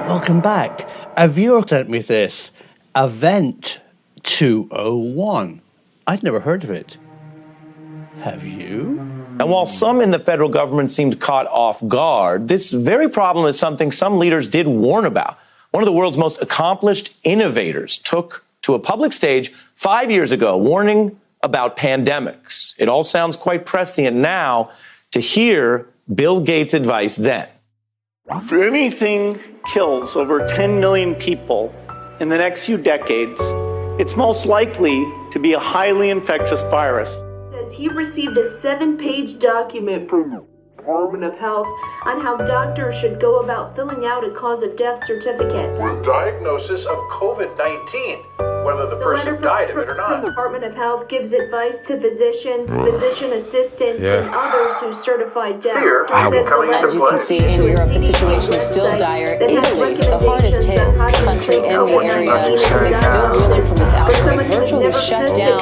Welcome back. A viewer sent me this. Event 201. I'd never heard of it. Have you? And while some in the federal government seemed caught off guard, this very problem is something some leaders did warn about. One of the world's most accomplished innovators took to a public stage 5 years ago, warning about pandemics. It all sounds quite prescient now to hear Bill Gates' advice then. If anything kills over 10 million people in the next few decades, it's most likely to be a highly infectious virus. He received a 7-page document from the Department of Health on how doctors should go about filling out a cause of death certificate. With diagnosis of COVID-19, whether the person died of it or not. The Department of Health gives advice to physicians, physician assistants, and others who certify death. As you can see in Europe, the situation is still dire. Italy, the hardest hit country in the area, is still reeling from this outbreak, virtually shut down.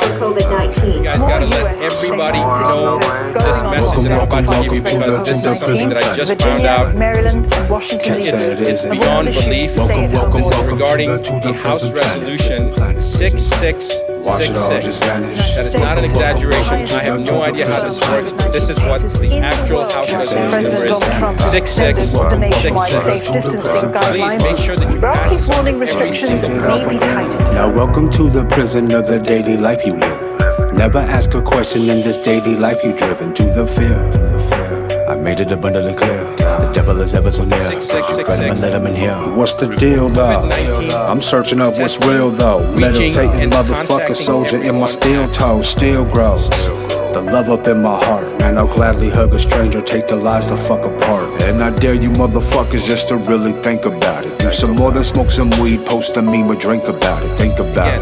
You guys gotta let everybody know this message that I'm about to give you, because this is something that I just found out. Maryland and Washington. It's beyond belief. This is regarding the House Resolution 6666. That is not an exaggeration. I have no idea how this works. This is what the actual House Resolution is. 6666. Please make sure that you pass this on every single person. Now welcome to the prison of the daily life you live. Never ask a question in this daily life you driven to the fear. I made it abundantly clear. The devil is ever so near. Friend him and let him in here. What's the deal though? I'm searching up what's real though. Meditating motherfucker soldier in my steel toe still grows. The love up in my heart, man, I'll gladly hug a stranger, take the lies the fuck apart. And I dare you motherfuckers just to really think about it. Do some more than smoke some weed, post a meme or drink about it, think about it.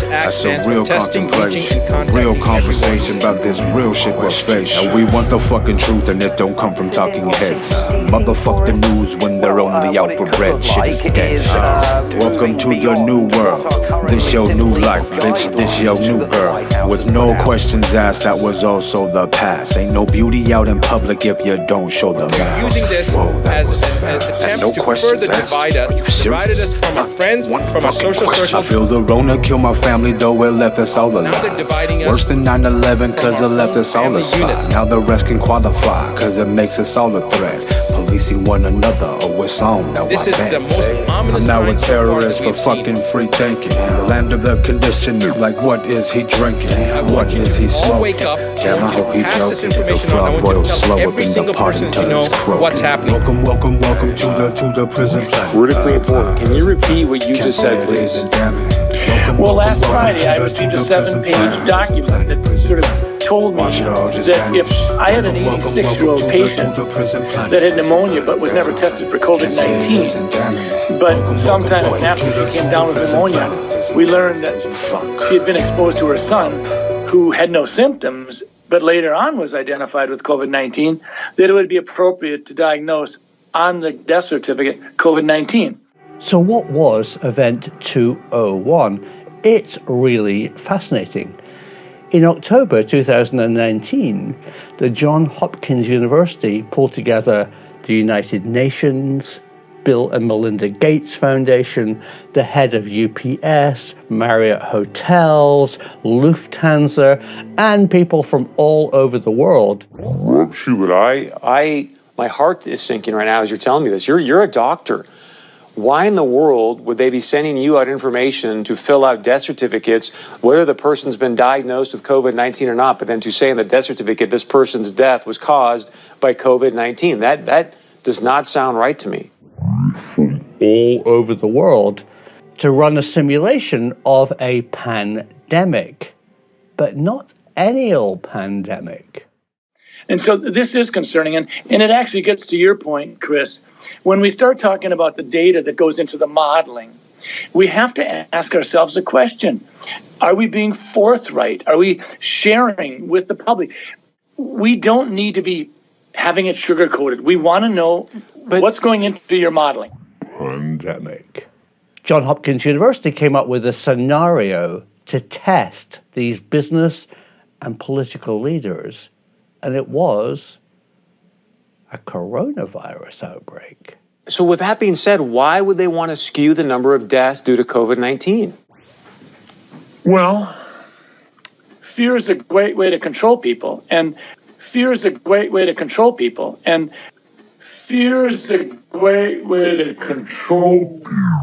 That's a real contemplation, real conversation about this real shit we're facing. And we want the fucking truth and it don't come from talking heads. Motherfuck the news when they're only out for bread, shit is dead. Welcome to the new world, this your new life, bitch, this your new girl. With no questions asked, that was also the past. Ain't no beauty out in public if you don't show the mask. Using this as an attempt to further divide us, divided us from our friends, from our social circles. I feel the Rona kill my family, though it left us all alive. Worse than 9/11, cause it left us all aside. Now the rest can qualify, cause it makes us all a threat. Policing one another, oh it's on, now this is the most I'm ominous now a terrorist for fucking free thinking. The land of the conditioned, like what is he drinking? What is he smoking? Damn, I hope he joking. The frog boils slow up in the pot until it's croaking. What's happening? Welcome to the prison planet. Critically important. Can you repeat what you just said, please? Well, last Friday I received a 7-page document that sort of told me that if I had an 86-year-old patient that had pneumonia but was never tested for COVID-19, but sometime after she came down with pneumonia, we learned that she had been exposed to her son, who had no symptoms, but later on was identified with COVID-19, that it would be appropriate to diagnose on the death certificate COVID-19. So what was Event 201? It's really fascinating. In October 2019, the Johns Hopkins University pulled together the United Nations, Bill and Melinda Gates Foundation, the head of UPS, Marriott Hotels, Lufthansa, and people from all over the world. Schubert, my heart is sinking right now as you're telling me this. You're a doctor. Why in the world would they be sending you out information to fill out death certificates, whether the person's been diagnosed with COVID-19 or not, but then to say in the death certificate this person's death was caused by COVID-19? That does not sound right to me. All over the world to run a simulation of a pandemic, but not any old pandemic. And so this is concerning, and it actually gets to your point, Chris. When we start talking about the data that goes into the modeling, we have to ask ourselves a question. Are we being forthright? Are we sharing with the public? We don't need to be having it sugar-coated. We want to know what's going into your modeling. Pandemic. Johns Hopkins University came up with a scenario to test these business and political leaders, and it was a coronavirus outbreak. So with that being said, why would they want to skew the number of deaths due to COVID-19? Well, fear is a great way to control people. And fear is a great way to control people. And fear is a great way to control people.